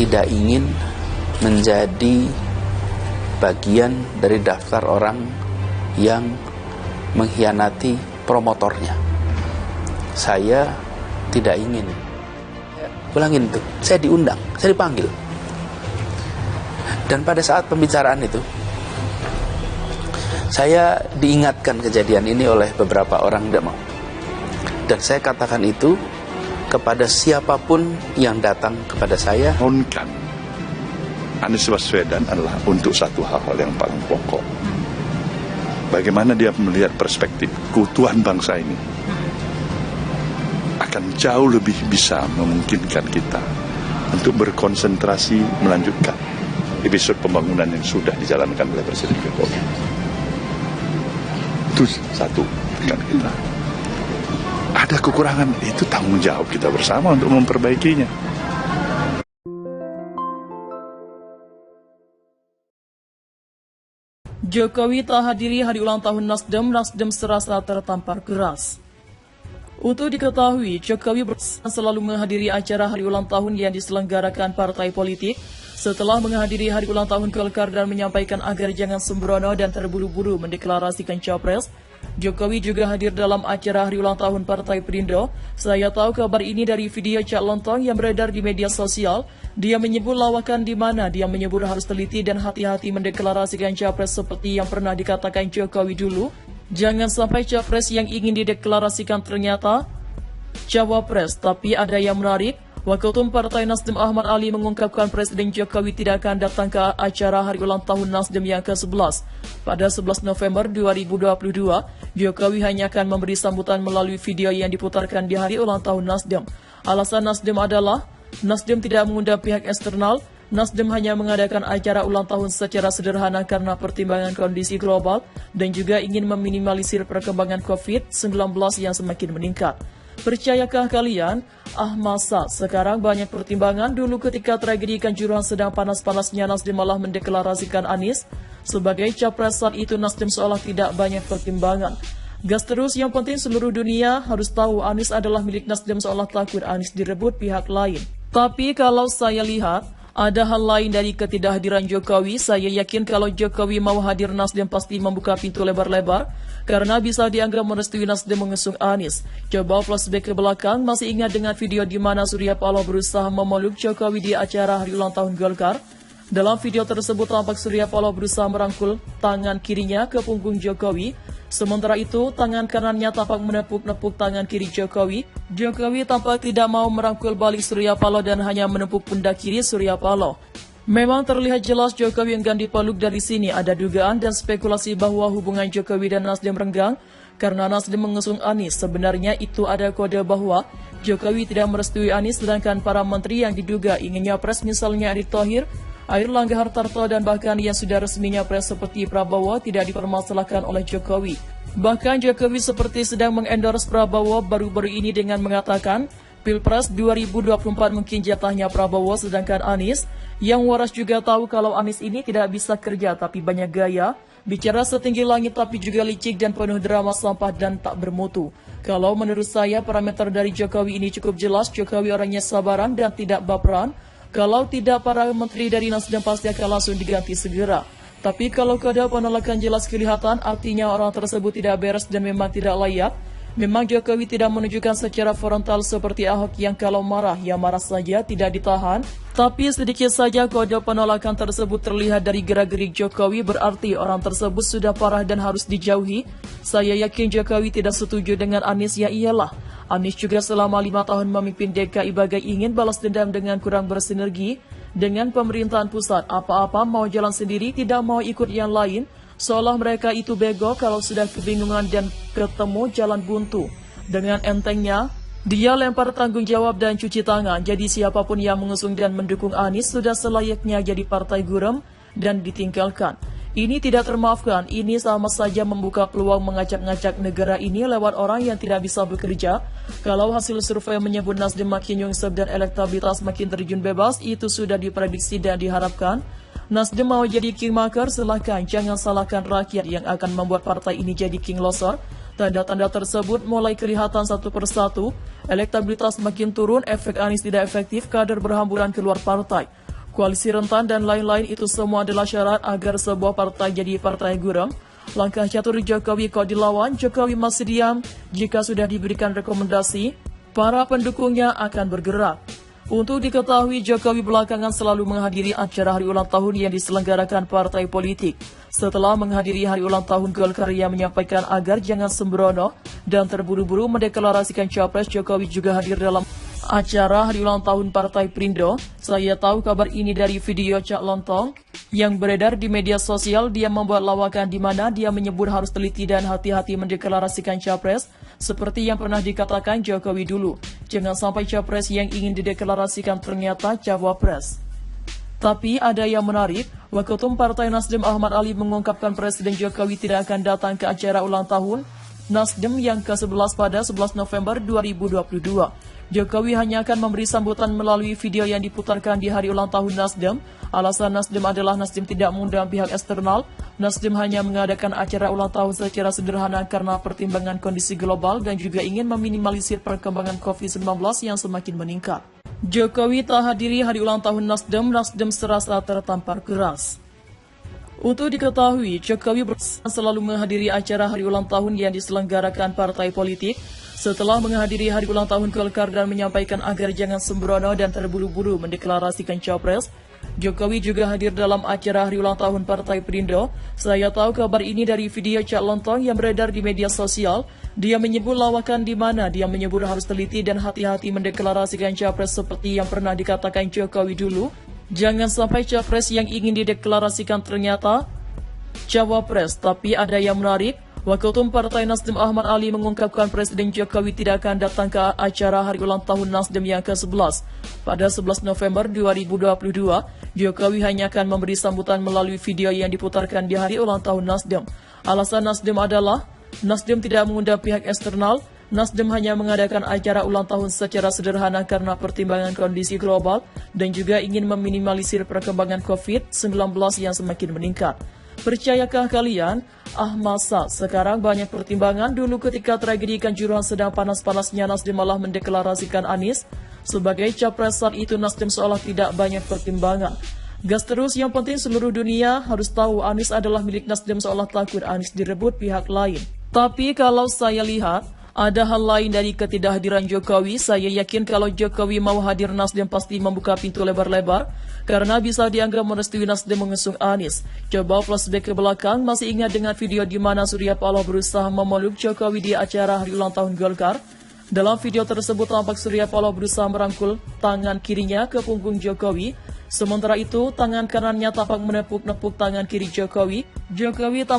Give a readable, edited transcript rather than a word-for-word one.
tidak ingin menjadi bagian dari daftar orang yang mengkhianati promotornya. Saya tidak ingin. Ulangin tuh, saya diundang, saya dipanggil. Dan pada saat pembicaraan itu, saya diingatkan kejadian ini oleh beberapa orang demo. Dan saya katakan itu kepada siapapun yang datang kepada saya. Anies Baswedan adalah untuk satu hal yang paling pokok. Bagaimana dia melihat perspektif keutuhan bangsa ini akan jauh lebih bisa memungkinkan kita untuk berkonsentrasi melanjutkan episode pembangunan yang sudah dijalankan oleh Presiden Jokowi. Itu satu dengan kita. Ada kekurangan, itu tanggung jawab kita bersama untuk memperbaikinya. Jokowi tak hadiri hari ulang tahun Nasdem serasa tertampar keras. Untuk diketahui, Jokowi selalu menghadiri acara hari ulang tahun yang diselenggarakan partai politik setelah menghadiri hari ulang tahun Golkar dan menyampaikan agar jangan sembrono dan terburu-buru mendeklarasikan capres. Jokowi juga hadir dalam acara hari ulang tahun Partai Perindo. Saya tahu kabar ini dari video Cak Lontong yang beredar di media sosial. Dia menyebut lawakan di mana dia menyebut harus teliti dan hati-hati mendeklarasikan capres seperti yang pernah dikatakan Jokowi dulu. Jangan sampai capres yang ingin dideklarasikan ternyata cawapres. Tapi ada yang menarik. Waketum Partai Nasdem Ahmad Ali mengungkapkan Presiden Jokowi tidak akan datang ke acara hari ulang tahun Nasdem yang ke-11. Pada 11 November 2022, Jokowi hanya akan memberi sambutan melalui video yang diputarkan di hari ulang tahun Nasdem. Alasan Nasdem adalah, Nasdem tidak mengundang pihak eksternal, Nasdem hanya mengadakan acara ulang tahun secara sederhana karena pertimbangan kondisi global dan juga ingin meminimalisir perkembangan COVID-19 yang semakin meningkat. Percayakah kalian? Masa sekarang banyak pertimbangan. Dulu ketika tragedi Kanjuruhan sedang panas-panasnya, Nasdem malah mendeklarasikan Anies sebagai capres. Saat itu Nasdem seolah tidak banyak pertimbangan. Gas terus, yang penting seluruh dunia harus tahu Anies adalah milik Nasdem, seolah takut Anies direbut pihak lain. Tapi kalau saya lihat, ada hal lain dari ketidakhadiran Jokowi. Saya yakin kalau Jokowi mau hadir, Nasdem pasti membuka pintu lebar-lebar karena bisa dianggap merestui Nasdem mengusung Anies. Coba flashback ke belakang, masih ingat dengan video di mana Surya Paloh berusaha memeluk Jokowi di acara hari ulang tahun Golkar? Dalam video tersebut tampak Surya Paloh berusaha merangkul tangan kirinya ke punggung Jokowi. Sementara itu, tangan kanannya tampak menepuk-nepuk tangan kiri Jokowi. Jokowi tampak tidak mau merangkul balik Surya Paloh dan hanya menepuk pundak kiri Surya Paloh. Memang terlihat jelas Jokowi enggan dipeluk. Dari sini ada dugaan dan spekulasi bahwa hubungan Jokowi dan Nasdem renggang karena Nasdem mengusung Anies. Sebenarnya itu ada kode bahwa Jokowi tidak merestui Anies, sedangkan para menteri yang diduga ingin nyapres misalnya Erick Thohir, Airlangga Hartarto, dan bahkan yang sudah resminya pres seperti Prabowo tidak dipermasalahkan oleh Jokowi. Bahkan Jokowi seperti sedang mengendorse Prabowo baru-baru ini dengan mengatakan Pilpres 2024 mungkin jatahnya Prabowo, sedangkan Anies yang waras juga tahu kalau Anies ini tidak bisa kerja tapi banyak gaya, bicara setinggi langit tapi juga licik dan penuh drama sampah dan tak bermutu. Kalau menurut saya parameter dari Jokowi ini cukup jelas. Jokowi orangnya sabaran dan tidak baperan. Kalau tidak, para menteri dari Nasdem pasti akan langsung diganti segera. Tapi kalau kode penolakan jelas kelihatan, artinya orang tersebut tidak beres dan memang tidak layak. Memang Jokowi tidak menunjukkan secara frontal seperti Ahok yang kalau marah, ya marah saja, tidak ditahan. Tapi sedikit saja kode penolakan tersebut terlihat dari gerak-gerik Jokowi, berarti orang tersebut sudah parah dan harus dijauhi. Saya yakin Jokowi tidak setuju dengan Anies, ya iyalah. Anies juga selama 5 tahun memimpin DKI bagai ingin balas dendam dengan kurang bersinergi dengan pemerintahan pusat. Apa-apa mau jalan sendiri, tidak mau ikut yang lain. Seolah mereka itu bego kalau sudah kebingungan dan ketemu jalan buntu. Dengan entengnya, dia lempar tanggung jawab dan cuci tangan. Jadi siapapun yang mengusung dan mendukung Anies sudah selayaknya jadi partai gurem dan ditinggalkan. Ini tidak termaafkan. Ini sama saja membuka peluang mengacak-ngacak negara ini lewat orang yang tidak bisa bekerja. Kalau hasil survei menyebut Nasdem makin nyungsep dan elektabilitas makin terjun bebas, itu sudah diprediksi dan diharapkan. Nasdem mau jadi kingmaker, silahkan. Jangan salahkan rakyat yang akan membuat partai ini jadi king loser. Tanda-tanda tersebut mulai kelihatan satu persatu. Elektabilitas makin turun, efek Anies tidak efektif, kader berhamburan keluar partai. koalisi rentan dan lain-lain itu semua adalah syarat agar sebuah partai jadi partai gurem. Langkah catur Jokowi kok dilawan, Jokowi masih diam. Jika sudah diberikan rekomendasi, para pendukungnya akan bergerak. Untuk diketahui, Jokowi belakangan selalu menghadiri acara hari ulang tahun yang diselenggarakan partai politik. Setelah menghadiri hari ulang tahun Golkar, ia menyampaikan agar jangan sembrono dan terburu-buru mendeklarasikan capres. Jokowi juga hadir dalam acara hari ulang tahun Partai Perindo. Saya tahu kabar ini dari video Cak Lontong yang beredar di media sosial. Dia membuat lawakan di mana dia menyebut harus teliti dan hati-hati mendeklarasikan capres, seperti yang pernah dikatakan Jokowi dulu. Jangan sampai capres yang ingin dideklarasikan ternyata cawapres. Tapi ada yang menarik, Waketum Partai Nasdem Ahmad Ali mengungkapkan Presiden Jokowi tidak akan datang ke acara ulang tahun Nasdem yang ke-11 pada 11 November 2022. Jokowi hanya akan memberi sambutan melalui video yang diputarkan di hari ulang tahun Nasdem. Alasan Nasdem adalah Nasdem tidak mengundang pihak eksternal. Nasdem hanya mengadakan acara ulang tahun secara sederhana karena pertimbangan kondisi global dan juga ingin meminimalisir perkembangan COVID-19 yang semakin meningkat. Jokowi tak hadiri hari ulang tahun Nasdem serasa tertampar keras. Untuk diketahui, Jokowi selalu menghadiri acara hari ulang tahun yang diselenggarakan partai politik. Setelah menghadiri hari ulang tahun Golkar dan menyampaikan agar jangan sembrono dan terburu-buru mendeklarasikan capres, Jokowi juga hadir dalam acara hari ulang tahun Partai Perindo. Saya tahu kabar ini dari video Cak Lontong yang beredar di media sosial. Dia menyebut lawakan di mana dia menyebut harus teliti dan hati-hati mendeklarasikan capres seperti yang pernah dikatakan Jokowi dulu. Jangan sampai capres yang ingin dideklarasikan ternyata cawapres. Tapi ada yang menarik. Waketum Partai Nasdem Ahmad Ali mengungkapkan Presiden Jokowi tidak akan datang ke acara hari ulang tahun Nasdem yang ke-11. Pada 11 November 2022, Jokowi hanya akan memberi sambutan melalui video yang diputarkan di hari ulang tahun Nasdem. Alasan Nasdem adalah, Nasdem tidak mengundang pihak eksternal. Nasdem hanya mengadakan acara ulang tahun secara sederhana karena pertimbangan kondisi global dan juga ingin meminimalisir perkembangan COVID-19 yang semakin meningkat. Percayakah kalian? Masa sekarang banyak pertimbangan. Dulu ketika tragedi Kanjuruhan sedang panas-panasnya, Nasdem malah mendeklarasikan Anies sebagai capres. Saat itu Nasdem seolah tidak banyak pertimbangan. Gas terus, yang penting seluruh dunia harus tahu Anies adalah milik Nasdem, seolah takut Anies direbut pihak lain. Tapi kalau saya lihat, ada hal lain dari ketidakhadiran Jokowi. Saya yakin kalau Jokowi mau hadir, Nasdem pasti membuka pintu lebar-lebar karena bisa dianggap merestui Nasdem mengusung Anies. Coba flashback ke belakang, masih ingat dengan video di mana Surya Paloh berusaha memeluk Jokowi di acara hari ulang tahun Golkar? Dalam video tersebut tampak Surya Paloh berusaha merangkul tangan kirinya ke punggung Jokowi. Sementara itu, tangan kanannya tampak menepuk-nepuk tangan kiri Jokowi. Jokowi tampak